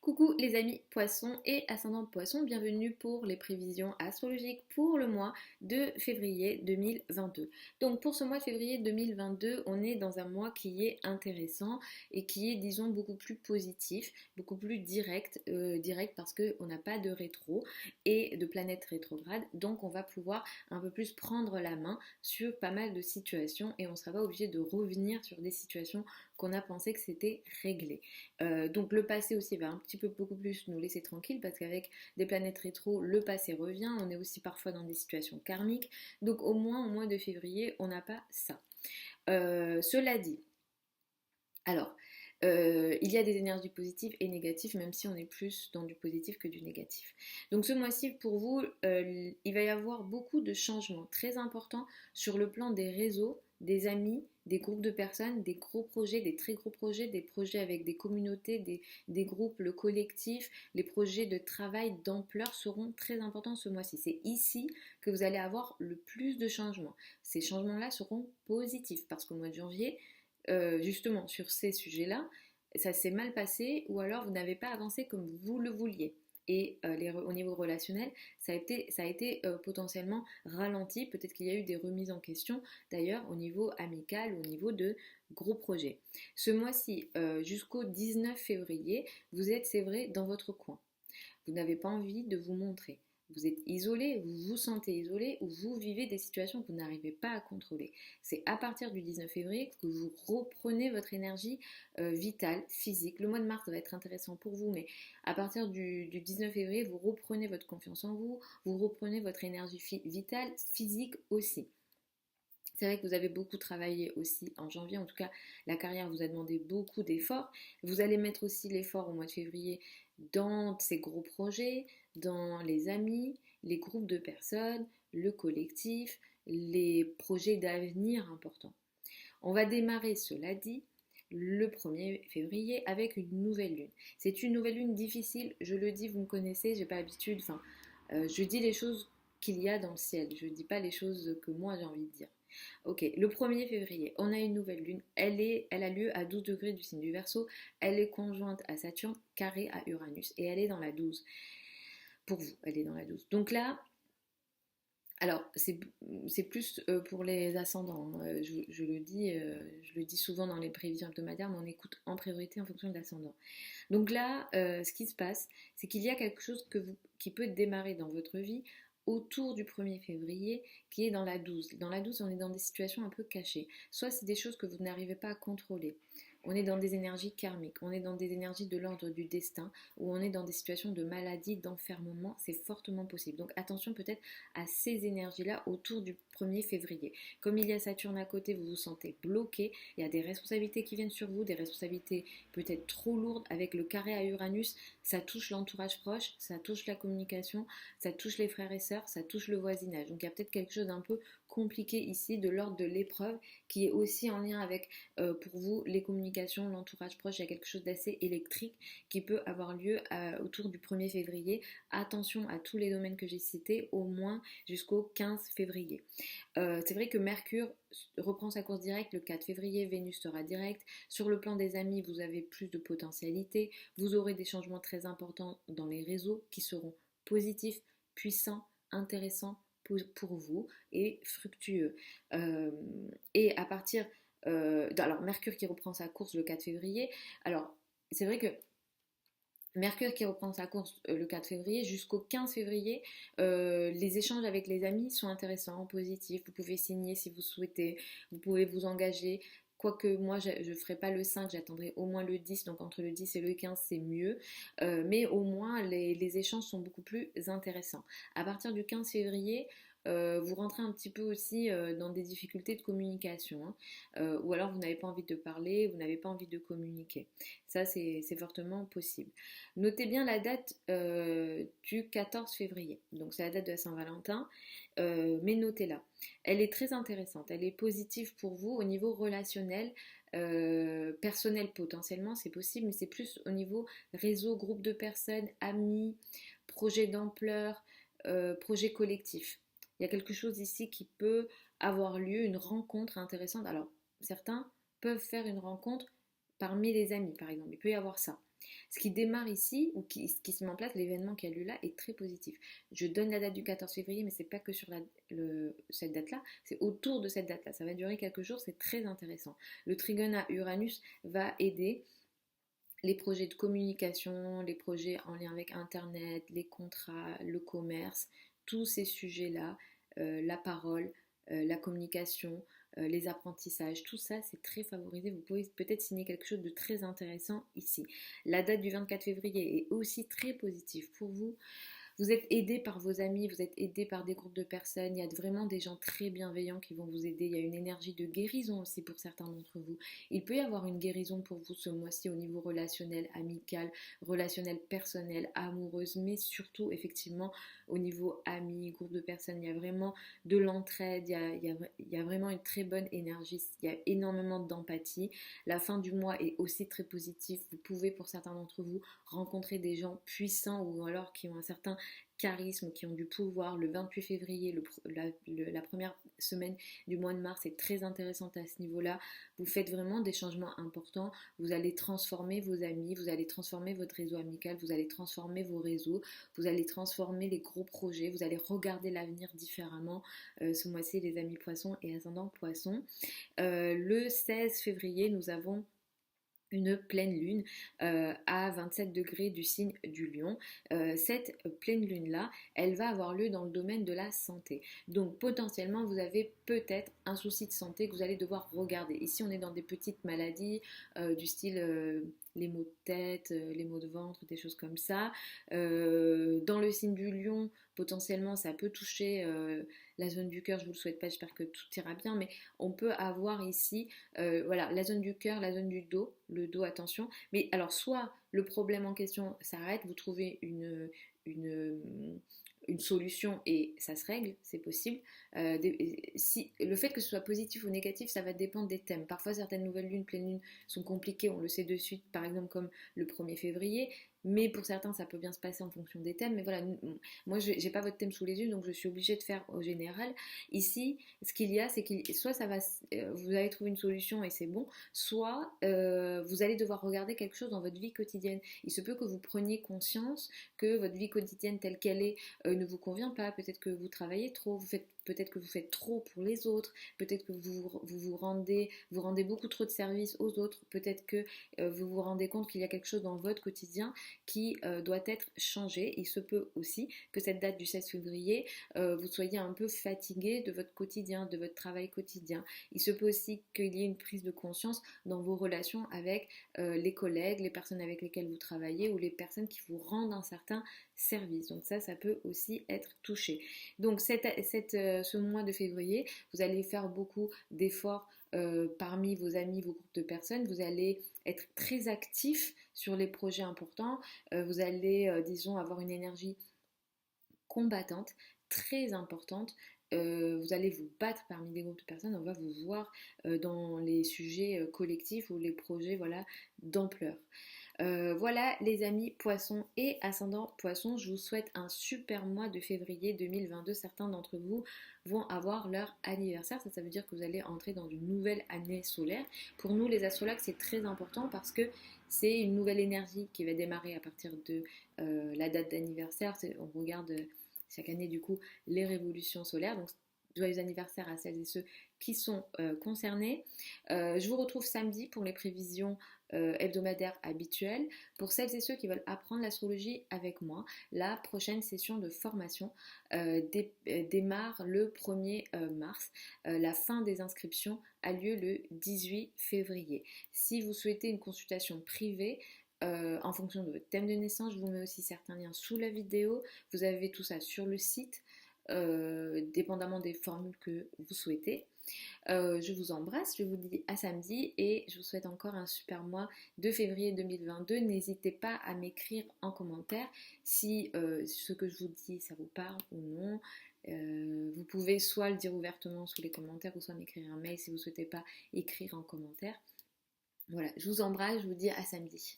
Coucou les amis poissons et ascendant poissons, bienvenue pour les prévisions astrologiques pour le mois de février 2022. Donc pour ce mois de février 2022, on est dans un mois qui est intéressant et qui est disons beaucoup plus positif, beaucoup plus direct parce qu'on n'a pas de rétro et de planète rétrograde, donc on va pouvoir un peu plus prendre la main sur pas mal de situations et on ne sera pas obligé de revenir sur des situations qu'on a pensé que c'était réglé. Donc le passé aussi va un petit peu beaucoup plus nous laisser tranquille parce qu'avec des planètes rétro, le passé revient. On est aussi parfois dans des situations karmiques. Donc au moins au mois de février, on n'a pas ça. Cela dit, alors, il y a des énergies positives et négatives, même si on est plus dans du positif que du négatif. Donc ce mois-ci, pour vous, il va y avoir beaucoup de changements très importants sur le plan des réseaux, des amis, des groupes de personnes, des gros projets, des très gros projets, des projets avec des communautés, des groupes, le collectif, les projets de travail d'ampleur seront très importants ce mois-ci. C'est ici que vous allez avoir le plus de changements. Ces changements-là seront positifs parce qu'au mois de janvier, justement sur ces sujets-là, ça s'est mal passé ou alors vous n'avez pas avancé comme vous le vouliez. Et au niveau relationnel, ça a été potentiellement ralenti. Peut-être qu'il y a eu des remises en question, d'ailleurs, au niveau amical, au niveau de gros projets. Ce mois-ci, jusqu'au 19 février, vous êtes, c'est vrai, dans votre coin. Vous n'avez pas envie de vous montrer. Vous êtes isolé, vous vous sentez isolé ou vous vivez des situations que vous n'arrivez pas à contrôler. C'est à partir du 19 février que vous reprenez votre énergie vitale, physique. Le mois de mars va être intéressant pour vous, mais à partir du 19 février, vous reprenez votre confiance en vous, vous reprenez votre énergie vitale, physique aussi. C'est vrai que vous avez beaucoup travaillé aussi en janvier, en tout cas la carrière vous a demandé beaucoup d'efforts. Vous allez mettre aussi l'effort au mois de février dans ces gros projets, dans les amis, les groupes de personnes, le collectif, les projets d'avenir importants. On va démarrer, cela dit, le 1er février avec une nouvelle lune. C'est une nouvelle lune difficile, je le dis, vous me connaissez, j'ai pas l'habitude, je dis les choses qu'il y a dans le ciel, je ne dis pas les choses que moi j'ai envie de dire. Ok, le 1er février, on a une nouvelle lune. Elle a lieu à 12 degrés du signe du Verseau. Elle est conjointe à Saturne, carrée à Uranus. Et elle est dans la 12. Pour vous, elle est dans la 12. Donc là, alors c'est plus pour les ascendants. Je le dis souvent dans les prévisions hebdomadaires, mais on écoute en priorité en fonction de l'ascendant. Donc là, ce qui se passe, c'est qu'il y a quelque chose qui peut démarrer dans votre vie autour du 1er février qui est dans la 12. Dans la 12, on est dans des situations un peu cachées. Soit c'est des choses que vous n'arrivez pas à contrôler. On est dans des énergies karmiques, on est dans des énergies de l'ordre du destin, ou on est dans des situations de maladie, d'enfermement, c'est fortement possible. Donc attention peut-être à ces énergies-là autour du 1er février. Comme il y a Saturne à côté, vous vous sentez bloqué, il y a des responsabilités qui viennent sur vous, des responsabilités peut-être trop lourdes. Avec le carré à Uranus, ça touche l'entourage proche, ça touche la communication, ça touche les frères et sœurs, ça touche le voisinage. Donc il y a peut-être quelque chose d'un peu compliqué ici, de l'ordre de l'épreuve, qui est aussi en lien avec, pour vous, les communications, l'entourage proche. Il y a quelque chose d'assez électrique qui peut avoir lieu autour du 1er février. Attention à tous les domaines que j'ai cités, au moins jusqu'au 15 février. C'est vrai que Mercure reprend sa course directe le 4 février, Vénus sera directe. Sur le plan des amis, vous avez plus de potentialité. Vous aurez des changements très importants dans les réseaux qui seront positifs, puissants, intéressants pour vous et fructueux. Et à partir alors Mercure qui reprend sa course le 4 février, alors c'est vrai que Mercure qui reprend sa course le 4 février jusqu'au 15 février, les échanges avec les amis sont intéressants, positifs, vous pouvez signer si vous souhaitez, vous pouvez vous engager. Quoique moi je ne ferai pas le 5, j'attendrai au moins le 10, donc entre le 10 et le 15 c'est mieux. Mais au moins les échanges sont beaucoup plus intéressants. À partir du 15 février, vous rentrez un petit peu aussi dans des difficultés de communication, hein. Ou alors vous n'avez pas envie de parler, vous n'avez pas envie de communiquer. Ça c'est fortement possible. Notez bien la date du 14 février, donc c'est la date de la Saint-Valentin, mais notez-la. Elle est très intéressante, elle est positive pour vous au niveau relationnel, personnel potentiellement, c'est possible, mais c'est plus au niveau réseau, groupe de personnes, amis, projet d'ampleur, projet collectif. Il y a quelque chose ici qui peut avoir lieu, une rencontre intéressante. Alors, certains peuvent faire une rencontre parmi les amis, par exemple. Il peut y avoir ça. Ce qui démarre ici, ou qui se met en place, l'événement qui a lieu là, est très positif. Je donne la date du 14 février, mais c'est pas que sur cette date-là, c'est autour de cette date-là. Ça va durer quelques jours, c'est très intéressant. Le trigone à Uranus va aider les projets de communication, les projets en lien avec Internet, les contrats, le commerce, tous ces sujets-là, la parole, la communication, les apprentissages, tout ça c'est très favorisé. Vous pouvez peut-être signer quelque chose de très intéressant ici. La date du 24 février est aussi très positive pour vous. Vous êtes aidé par vos amis, vous êtes aidé par des groupes de personnes, il y a vraiment des gens très bienveillants qui vont vous aider, il y a une énergie de guérison aussi pour certains d'entre vous. Il peut y avoir une guérison pour vous ce mois-ci au niveau relationnel, amical, relationnel personnel, amoureuse, mais surtout effectivement au niveau amis, groupe de personnes, il y a vraiment de l'entraide, il y a vraiment une très bonne énergie, il y a énormément d'empathie. La fin du mois est aussi très positive, vous pouvez pour certains d'entre vous rencontrer des gens puissants ou alors qui ont un certain charisme, qui ont du pouvoir. Le 28 février, la première semaine du mois de mars est très intéressante à ce niveau-là. Vous faites vraiment des changements importants. Vous allez transformer vos amis, vous allez transformer votre réseau amical, vous allez transformer vos réseaux, vous allez transformer les gros projets, vous allez regarder l'avenir différemment. Ce mois-ci, les amis poissons et ascendant poissons. Le 16 février, nous avons une pleine lune à 27 degrés du signe du lion. Cette pleine lune là, elle va avoir lieu dans le domaine de la santé. Donc potentiellement vous avez peut-être un souci de santé que vous allez devoir regarder. Ici on est dans des petites maladies du style les maux de tête, les maux de ventre, des choses comme ça. Dans le signe du lion, potentiellement ça peut toucher la zone du cœur, je vous le souhaite pas, j'espère que tout ira bien, mais on peut avoir ici voilà, la zone du cœur, la zone du dos, le dos, attention. Mais alors, soit le problème en question s'arrête, vous trouvez une, une solution et ça se règle, c'est possible. Si, le fait que ce soit positif ou négatif, ça va dépendre des thèmes. Parfois, certaines nouvelles lunes, pleines lunes sont compliquées, on le sait de suite, par exemple comme le 1er février. Mais pour certains, ça peut bien se passer en fonction des thèmes. Mais voilà, moi, je n'ai pas votre thème sous les yeux, donc je suis obligée de faire au général. Ici, ce qu'il y a, c'est que soit ça va, vous allez trouver une solution et c'est bon, soit vous allez devoir regarder quelque chose dans votre vie quotidienne. Il se peut que vous preniez conscience que votre vie quotidienne telle qu'elle est ne vous convient pas. Peut-être que vous travaillez trop, peut-être que vous faites trop pour les autres, peut-être que vous rendez beaucoup trop de services aux autres, peut-être que vous vous rendez compte qu'il y a quelque chose dans votre quotidien qui doit être changé. Il se peut aussi que cette date du 16 février, vous soyez un peu fatigué de votre quotidien, de votre travail quotidien. Il se peut aussi qu'il y ait une prise de conscience dans vos relations avec les collègues, les personnes avec lesquelles vous travaillez ou les personnes qui vous rendent un certain service. Donc ça peut aussi être touché. Donc ce mois de février, vous allez faire beaucoup d'efforts parmi vos amis, vos groupes de personnes. Vous allez être très actif sur les projets importants. Vous allez, disons, avoir une énergie combattante, très importante. Vous allez vous battre parmi des groupes de personnes, on va vous voir dans les sujets collectifs ou les projets voilà, d'ampleur. Voilà les amis poissons et ascendant poissons, je vous souhaite un super mois de février 2022. Certains d'entre vous vont avoir leur anniversaire, ça veut dire que vous allez entrer dans une nouvelle année solaire. Pour nous les astrologues c'est très important parce que c'est une nouvelle énergie qui va démarrer à partir de la date d'anniversaire. On regarde chaque année du coup les révolutions solaires, donc joyeux anniversaire à celles et ceux qui sont concernés. Je vous retrouve samedi pour les prévisions hebdomadaires habituelles. Pour celles et ceux qui veulent apprendre l'astrologie avec moi, la prochaine session de formation démarre le 1er mars. La fin des inscriptions a lieu le 18 février. Si vous souhaitez une consultation privée, en fonction de votre thème de naissance, je vous mets aussi certains liens sous la vidéo. Vous avez tout ça sur le site, dépendamment des formules que vous souhaitez. Je vous embrasse, je vous dis à samedi et je vous souhaite encore un super mois de février 2022. N'hésitez pas à m'écrire en commentaire si ce que je vous dis ça vous parle ou non. Vous pouvez soit le dire ouvertement sous les commentaires ou soit m'écrire un mail si vous ne souhaitez pas écrire en commentaire. Voilà, je vous embrasse, je vous dis à samedi.